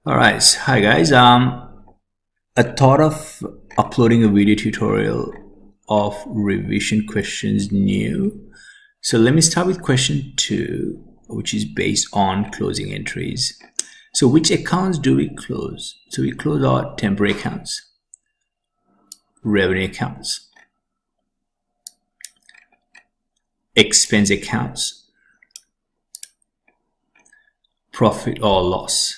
All right, hi guys. I thought of uploading a video tutorial of revision questions new. So let me start with question 2, which is based on closing entries. So which accounts do we close? So we close our temporary accounts, revenue accounts, expense accounts, profit or loss,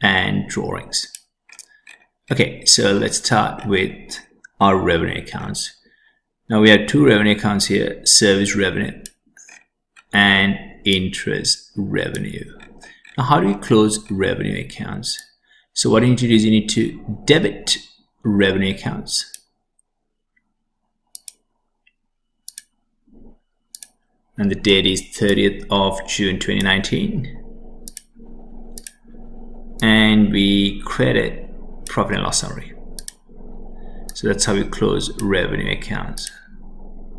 and drawings. Okay, so let's start with our revenue accounts. Now we have two revenue accounts here, service revenue and interest revenue. Now how do we close revenue accounts? So what you need to do is you need to debit revenue accounts. And the date is 30th of June 2019. And we credit profit and loss summary. So that's how we close revenue accounts.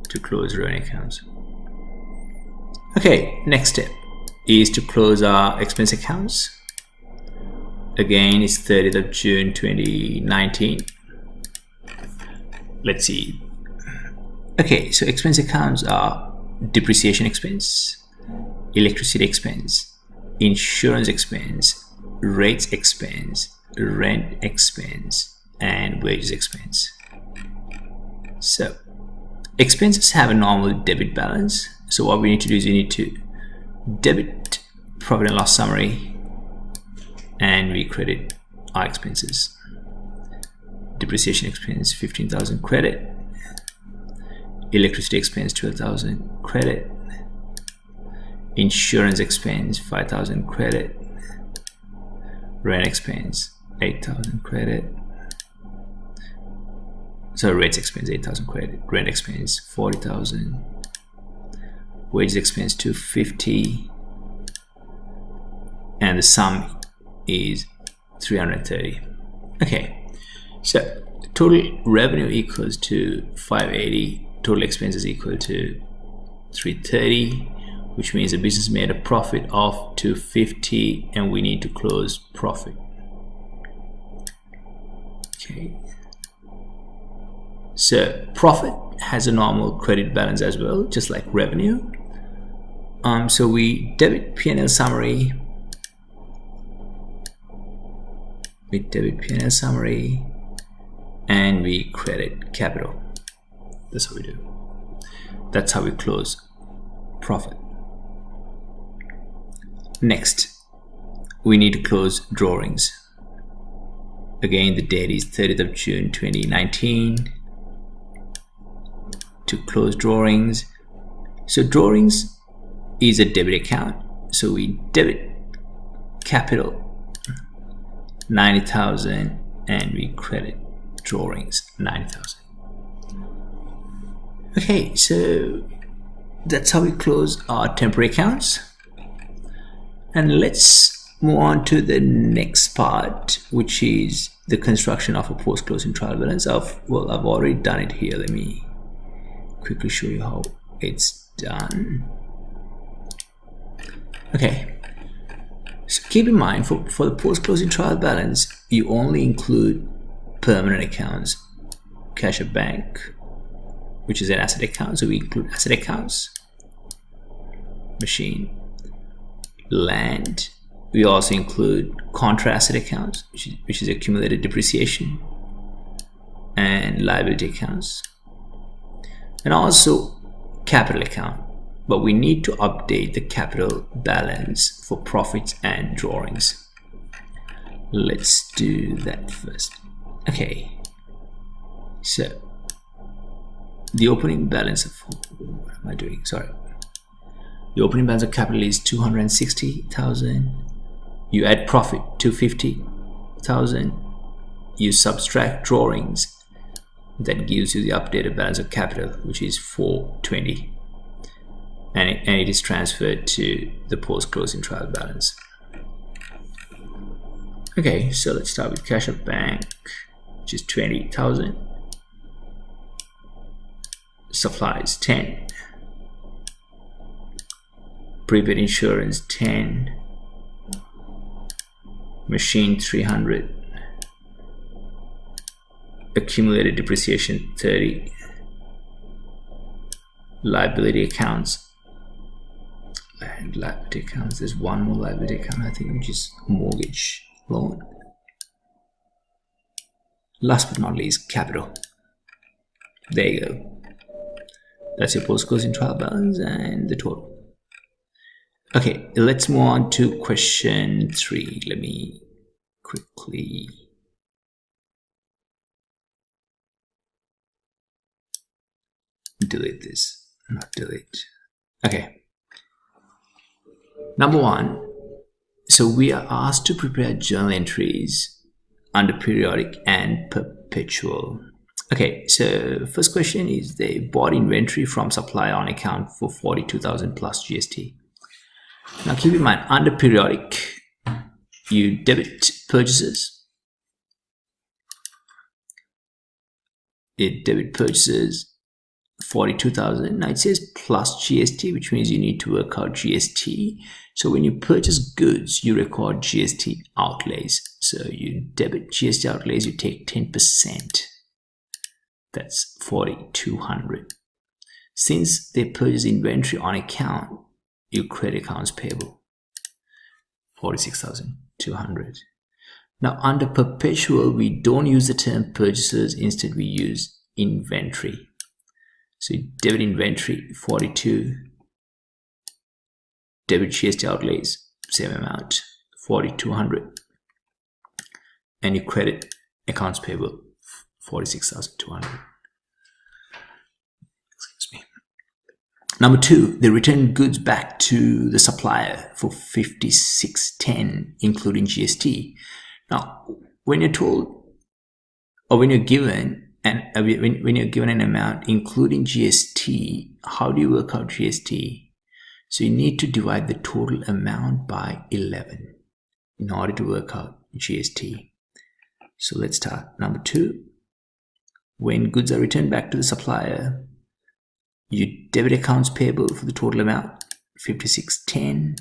To close revenue accounts. Okay, next step is to close our expense accounts. Again, it's 30th of June 2019. Let's see. Okay, so expense accounts are depreciation expense, electricity expense, insurance expense, rates expense, rent expense, and wages expense. So expenses have a normal debit balance. So what we need to do is you need to debit profit and loss summary, and we credit our expenses. Depreciation expense 15,000 credit, electricity expense 12,000 credit, insurance expense 5,000 credit, rent expense 8,000 credit. So rates expense 8,000 credit, rent expense 40,000, wages expense 250, and the sum is 330. Okay, so total revenue equals to 580, total expenses equal to 330, which means the business made a profit of 250 and we need to close profit. Okay, so profit has a normal credit balance as well, just like revenue. So we debit P&L summary, and we credit capital. That's how we do. That's how we close profit. Next, we need to close drawings. Again, the date is 30th of June 2019. To close drawings. So drawings is a debit account. So we debit capital 90,000 and we credit drawings 90,000. Okay, so that's how we close our temporary accounts. And let's move on to the next part, which is the construction of a post-closing trial balance. I've already done it here. Let me quickly show you how it's done. Okay, so keep in mind for the post-closing trial balance, you only include permanent accounts, cash at bank, which is an asset account. So we include asset accounts, machine, land. We also include contra asset accounts, which is accumulated depreciation, and liability accounts, and also capital account. But we need to update the capital balance for profits and drawings. Let's do that first. Okay, so the opening balance of, what am I doing? Sorry. The opening balance of capital is 260,000. You add profit 250,000. You subtract drawings. That gives you the updated balance of capital, which is 420. And it is transferred to the post-closing trial balance. Okay, so let's start with cash at bank, which is 20,000. Supplies 10. Prepaid insurance 10. machine 300, accumulated depreciation 30, liability accounts, and liability accounts, there's one more liability account I think, which is mortgage loan. Last but not least, capital. There you go. That's your post-closing trial balance and the total. Okay, let's move on to question 3. Let me quickly delete this. Not delete. Okay. Number 1. So we are asked to prepare journal entries under periodic and perpetual. Okay, so first question is they bought inventory from supplier on account for 42,000 plus GST. Now keep in mind, under periodic, you debit purchases. It debit purchases 42,000. Now it says plus GST, which means you need to work out GST. So when you purchase goods, you record GST outlays. So you debit GST outlays, you take 10%. That's 4,200. Since they purchase inventory on account, you credit accounts payable 46,200. Now under perpetual, we don't use the term purchases, instead we use inventory. So you debit inventory 42, debit GST outlays same amount 4,200, and you credit accounts payable 46,200. Excuse me. Number 2, they return goods back to the supplier for 5610, including GST. Now, when you're told, or when you're given, when you're given an amount including GST, how do you work out GST? So you need to divide the total amount by 11 in order to work out GST. So let's start. Number 2, when goods are returned back to the supplier, you debit accounts payable for the total amount 5610,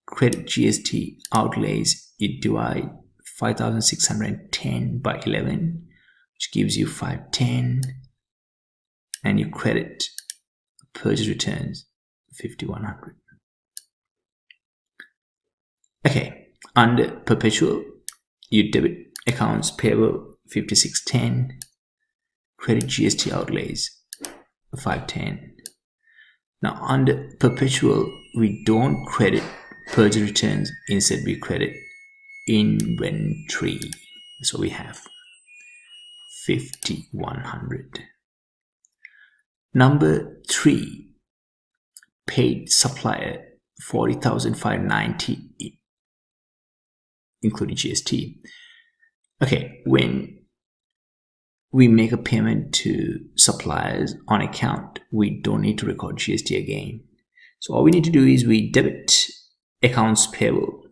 credit GST outlays, you divide 5,610 by 11, which gives you 510, and you credit purchase returns 5,100. Okay, under perpetual, you debit accounts payable 5610, credit GST outlays 510. Now under perpetual, we don't credit purchase returns, instead we credit inventory. So we have 5,100. Number 3, paid supplier 40,590 including GST. Okay, when we make a payment to suppliers on account, we don't need to record GST again. So all we need to do is we debit accounts payable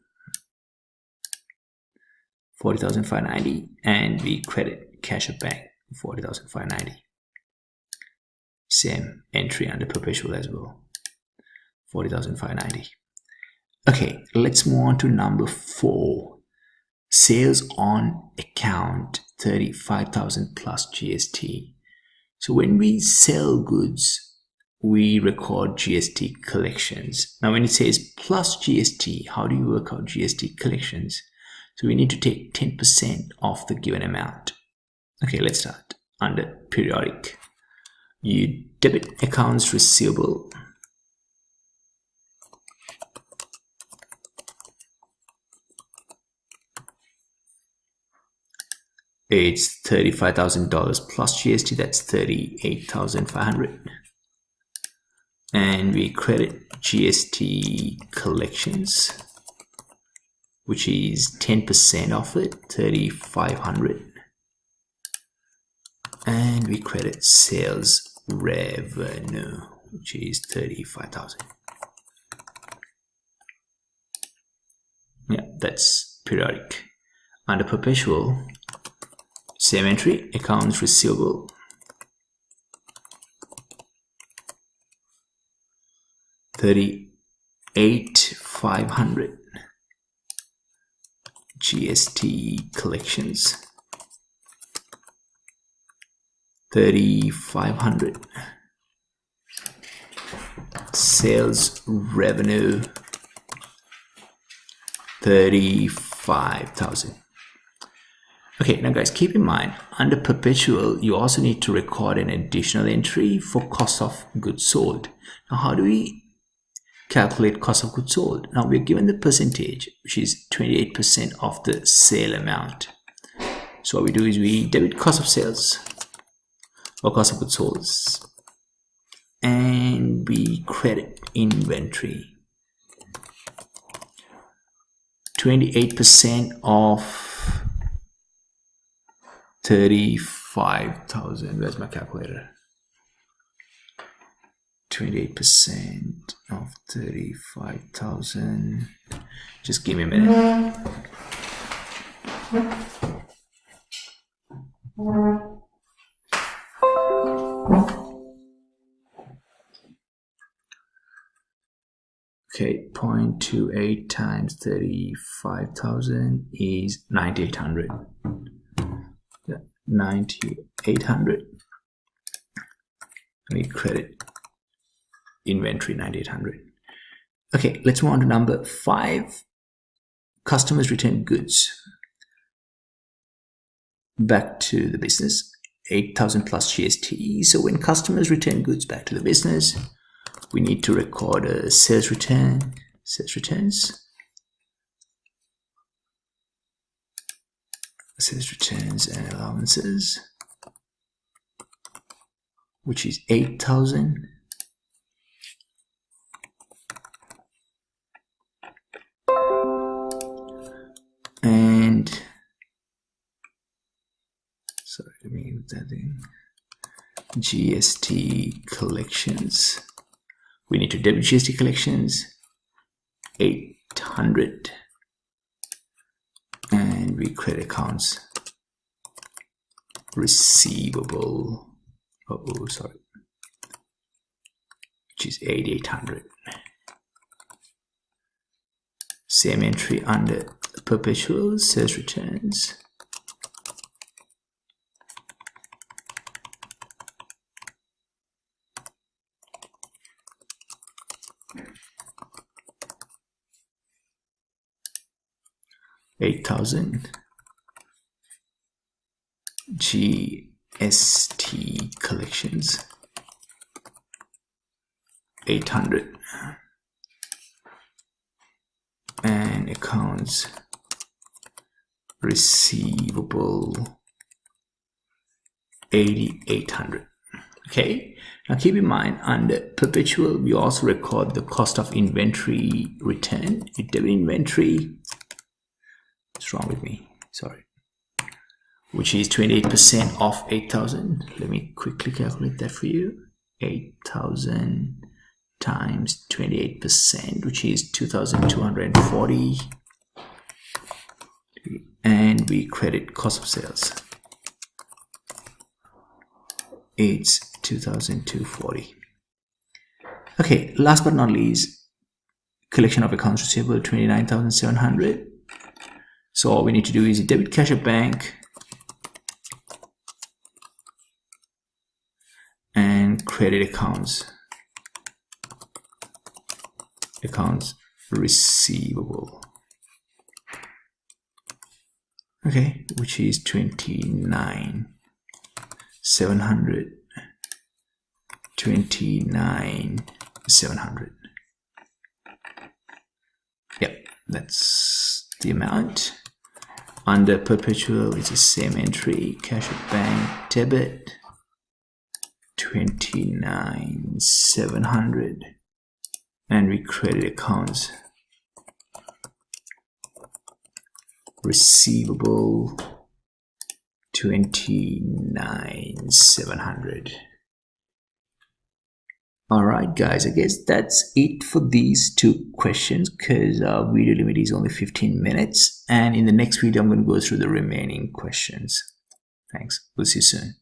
40,590 and we credit cash at bank 40,590. Same entry under perpetual as well, 40,590. Okay, let's move on to number 4. Sales on account 35,000 plus GST. So when we sell goods, we record GST collections. Now when it says plus GST, how do you work out GST collections? So we need to take 10% off the given amount. Okay, let's start. Under periodic, you debit accounts receivable. It's $35,000 plus GST, that's 38,500. And we credit GST collections, which is 10% off it, 3,500. And we credit sales revenue, which is 35,000. Yeah, that's periodic. Under perpetual, same entry, accounts receivable, $38,500. GST collections 3,500. Sales revenue 35,000. Okay, now guys, keep in mind, under perpetual, you also need to record an additional entry for cost of goods sold. Now, how do we calculate cost of goods sold? Now, we're given the percentage, which is 28% of the sale amount. So what we do is we debit cost of sales or cost of goods sold, and we credit inventory. 28% of 35,000. Where's my calculator? 28% of 35,000. Just give me a minute. Okay, 0.28 times 35,000 is 9,800. 9,800. We credit inventory 9,800. Okay, let's move on to number 5. Customers return goods back to the business. 8,000 plus GST. So when customers return goods back to the business, we need to record a sales return. Sales returns. Sales returns and allowances, which is 8,000. And sorry, let me use that in GST collections. We need to debit GST collections 800. And we credit accounts receivable, which is 8,800. Same entry under perpetual sales returns. $8,000. GST collections 800. And accounts receivable 8,800. Okay, now keep in mind, under perpetual, we also record the cost of inventory return. You debit inventory. What's wrong with me? Sorry. Which is 28% of 8,000. Let me quickly calculate that for you. 8,000 times 28%, which is 2,240. And we credit cost of sales. It's 2,240. Okay, last but not least, collection of accounts receivable 29,700. So all we need to do is debit cash at bank and credit accounts receivable. Okay, which is 29,700. 29,700. Yep, that's the amount. Under perpetual, it's the same entry. Cash at bank debit 29,700, and we credit accounts receivable 29,700. Alright guys, I guess that's it for these 2 questions, because our video limit is only 15 minutes, and in the next video I'm going to go through the remaining questions. Thanks, we'll see you soon.